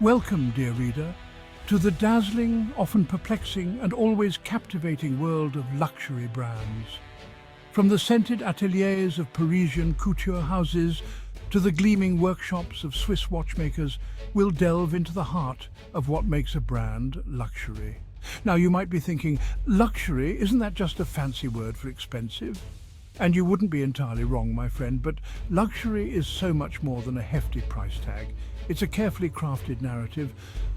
Welcome, dear reader, to the dazzling, often perplexing and always captivating world of luxury brands. From the scented ateliers of Parisian couture houses to the gleaming workshops of Swiss watchmakers, we'll delve into the heart of what makes a brand luxury. Now, you might be thinking, luxury, isn't that just a fancy word for expensive? And you wouldn't be entirely wrong, my friend, but luxury is so much more than a hefty price tag. It's a carefully crafted narrative,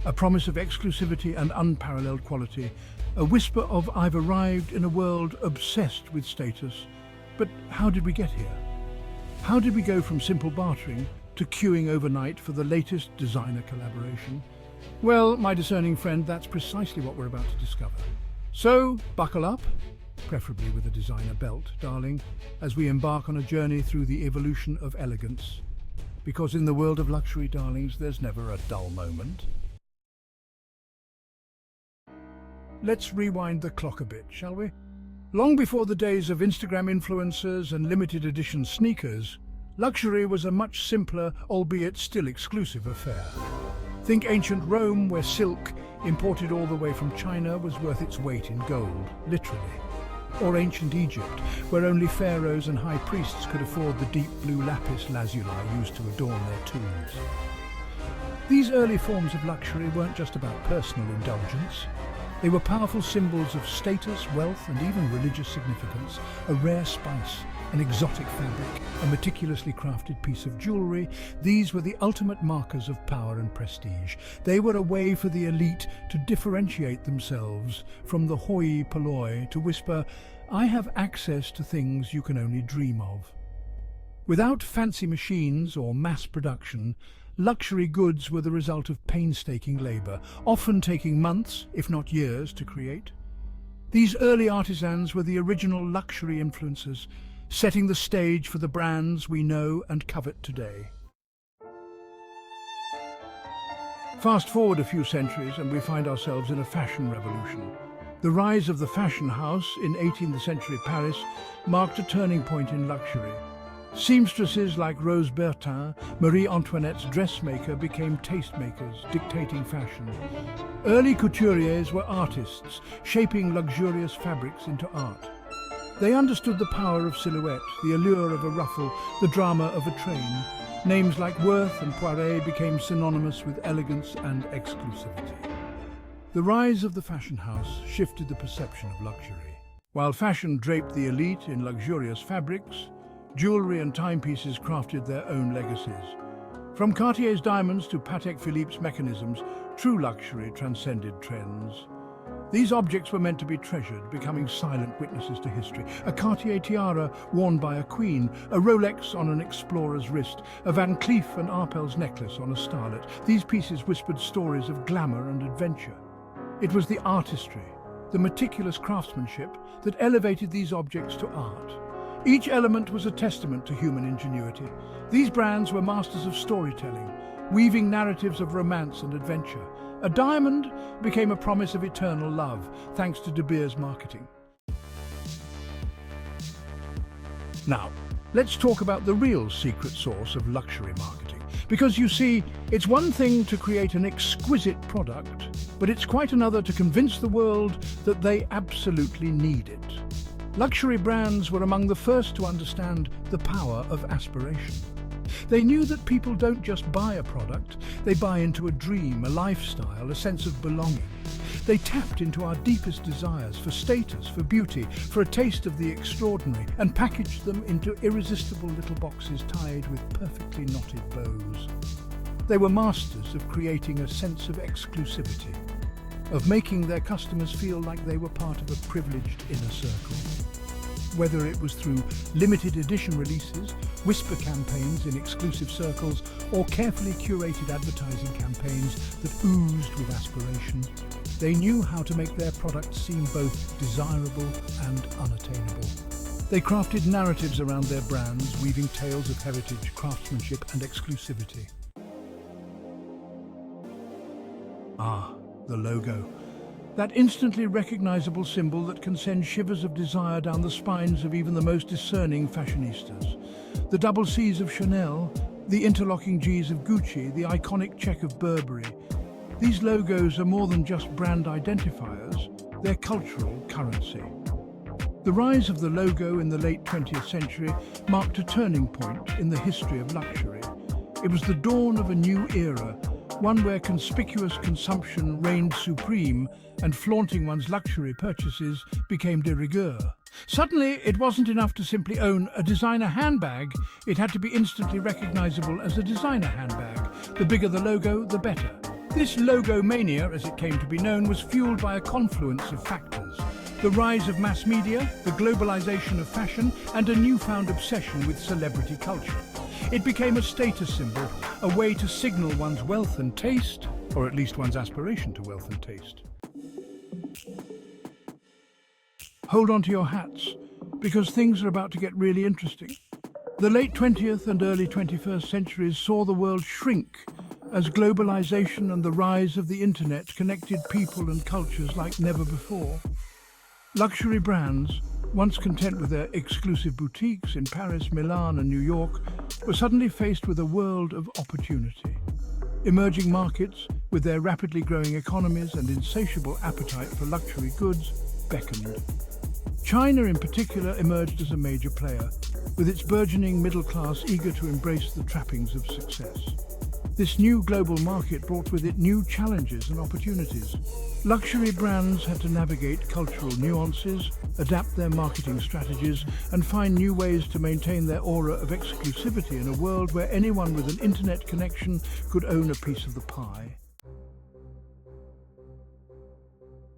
a promise of exclusivity and unparalleled quality, a whisper of "I've arrived in a world obsessed with status." But how did we get here? How did we go from simple bartering to queuing overnight for the latest designer collaboration? Well, my discerning friend, that's precisely what we're about to discover. So, buckle up, preferably with a designer belt, darling, as we embark on a journey through the evolution of elegance. Because in the world of luxury, darlings, there's never a dull moment. Let's rewind the clock a bit, shall we? Long before the days of Instagram influencers and limited edition sneakers, luxury was a much simpler, albeit still exclusive affair. Think ancient Rome, where silk, imported all the way from China, was worth its weight in gold, literally. Or ancient Egypt, where only pharaohs and high priests could afford the deep blue lapis lazuli used to adorn their tombs. These early forms of luxury weren't just about personal indulgence. They were powerful symbols of status, wealth, and even religious significance. A rare spice, an exotic fabric, a meticulously crafted piece of jewellery, these were the ultimate markers of power and prestige. They were a way for the elite to differentiate themselves from the hoi polloi, to whisper, "I have access to things you can only dream of." Without fancy machines or mass production, luxury goods were the result of painstaking labour, often taking months, if not years, to create. These early artisans were the original luxury influencers, setting the stage for the brands we know and covet today. Fast forward a few centuries and we find ourselves in a fashion revolution. The rise of the fashion house in 18th century Paris marked a turning point in luxury. Seamstresses like Rose Bertin, Marie Antoinette's dressmaker, became tastemakers, dictating fashion. Early couturiers were artists, shaping luxurious fabrics into art. They understood the power of silhouette, the allure of a ruffle, the drama of a train. Names like Worth and Poiret became synonymous with elegance and exclusivity. The rise of the fashion house shifted the perception of luxury. While fashion draped the elite in luxurious fabrics, jewellery and timepieces crafted their own legacies. From Cartier's diamonds to Patek Philippe's mechanisms, true luxury transcended trends. These objects were meant to be treasured, becoming silent witnesses to history. A Cartier tiara worn by a queen, a Rolex on an explorer's wrist, a Van Cleef and Arpels necklace on a starlet. These pieces whispered stories of glamour and adventure. It was the artistry, the meticulous craftsmanship, that elevated these objects to art. Each element was a testament to human ingenuity. These brands were masters of storytelling, weaving narratives of romance and adventure. A diamond became a promise of eternal love, thanks to De Beers marketing. Now, let's talk about the real secret sauce of luxury marketing. Because you see, it's one thing to create an exquisite product, but it's quite another to convince the world that they absolutely need it. Luxury brands were among the first to understand the power of aspiration. They knew that people don't just buy a product, they buy into a dream, a lifestyle, a sense of belonging. They tapped into our deepest desires for status, for beauty, for a taste of the extraordinary, and packaged them into irresistible little boxes tied with perfectly knotted bows. They were masters of creating a sense of exclusivity, of making their customers feel like they were part of a privileged inner circle. Whether it was through limited edition releases, whisper campaigns in exclusive circles, or carefully curated advertising campaigns that oozed with aspiration, they knew how to make their products seem both desirable and unattainable. They crafted narratives around their brands, weaving tales of heritage, craftsmanship, and exclusivity. Ah, the logo. That instantly recognizable symbol that can send shivers of desire down the spines of even the most discerning fashionistas. The double C's of Chanel, The interlocking Gs of Gucci, the iconic check of Burberry. These logos are more than just brand identifiers, they're cultural currency. The rise of the logo in the late 20th century marked a turning point in the history of luxury. It was the dawn of a new era, one where conspicuous consumption reigned supreme and flaunting one's luxury purchases became de rigueur. Suddenly, it wasn't enough to simply own a designer handbag, it had to be instantly recognizable as a designer handbag. The bigger the logo, the better. This logo mania, as it came to be known, was fueled by a confluence of factors. The rise of mass media, the globalization of fashion, and a newfound obsession with celebrity culture. It became a status symbol, a way to signal one's wealth and taste, or at least one's aspiration to wealth and taste. Hold on to your hats, because things are about to get really interesting. The late 20th and early 21st centuries saw the world shrink as globalization and the rise of the internet connected people and cultures like never before. Luxury brands, once content with their exclusive boutiques in Paris, Milan and New York, were suddenly faced with a world of opportunity. Emerging markets, with their rapidly growing economies and insatiable appetite for luxury goods, beckoned. China in particular emerged as a major player, with its burgeoning middle class eager to embrace the trappings of success. This new global market brought with it new challenges and opportunities. Luxury brands had to navigate cultural nuances, adapt their marketing strategies, and find new ways to maintain their aura of exclusivity in a world where anyone with an internet connection could own a piece of the pie.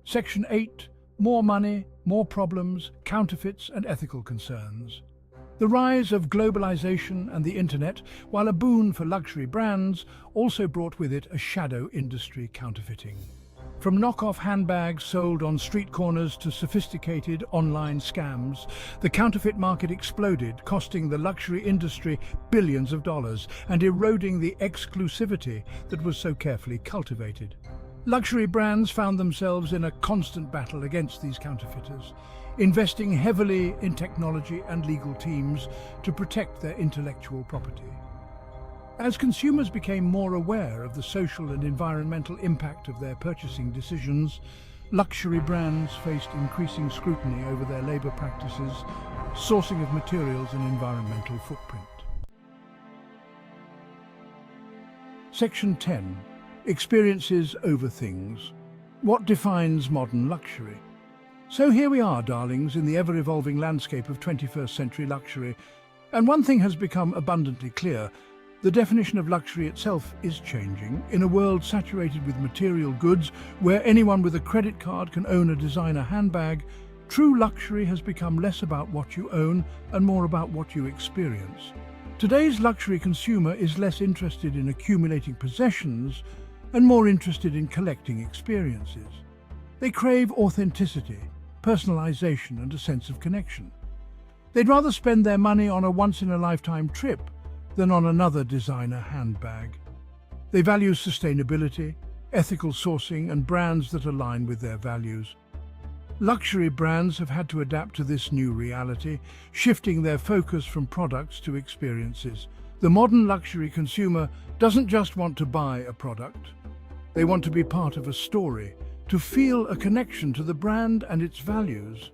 Section 8. More money, more problems, counterfeits and ethical concerns. The rise of globalization and the internet, while a boon for luxury brands, also brought with it a shadow industry: counterfeiting. From knockoff handbags sold on street corners to sophisticated online scams, the counterfeit market exploded, costing the luxury industry billions of dollars and eroding the exclusivity that was so carefully cultivated. Luxury brands found themselves in a constant battle against these counterfeiters, investing heavily in technology and legal teams to protect their intellectual property. As consumers became more aware of the social and environmental impact of their purchasing decisions, luxury brands faced increasing scrutiny over their labor practices, sourcing of materials and environmental footprint. Section 10. Experiences over things. What defines modern luxury? So here we are, darlings, in the ever-evolving landscape of 21st century luxury. And one thing has become abundantly clear: the definition of luxury itself is changing. In a world saturated with material goods, where anyone with a credit card can own a designer handbag, true luxury has become less about what you own and more about what you experience. Today's luxury consumer is less interested in accumulating possessions and more interested in collecting experiences. They crave authenticity, personalization, and a sense of connection. They'd rather spend their money on a once-in-a-lifetime trip than on another designer handbag. They value sustainability, ethical sourcing, and brands that align with their values. Luxury brands have had to adapt to this new reality, shifting their focus from products to experiences. The modern luxury consumer doesn't just want to buy a product. They want to be part of a story, to feel a connection to the brand and its values.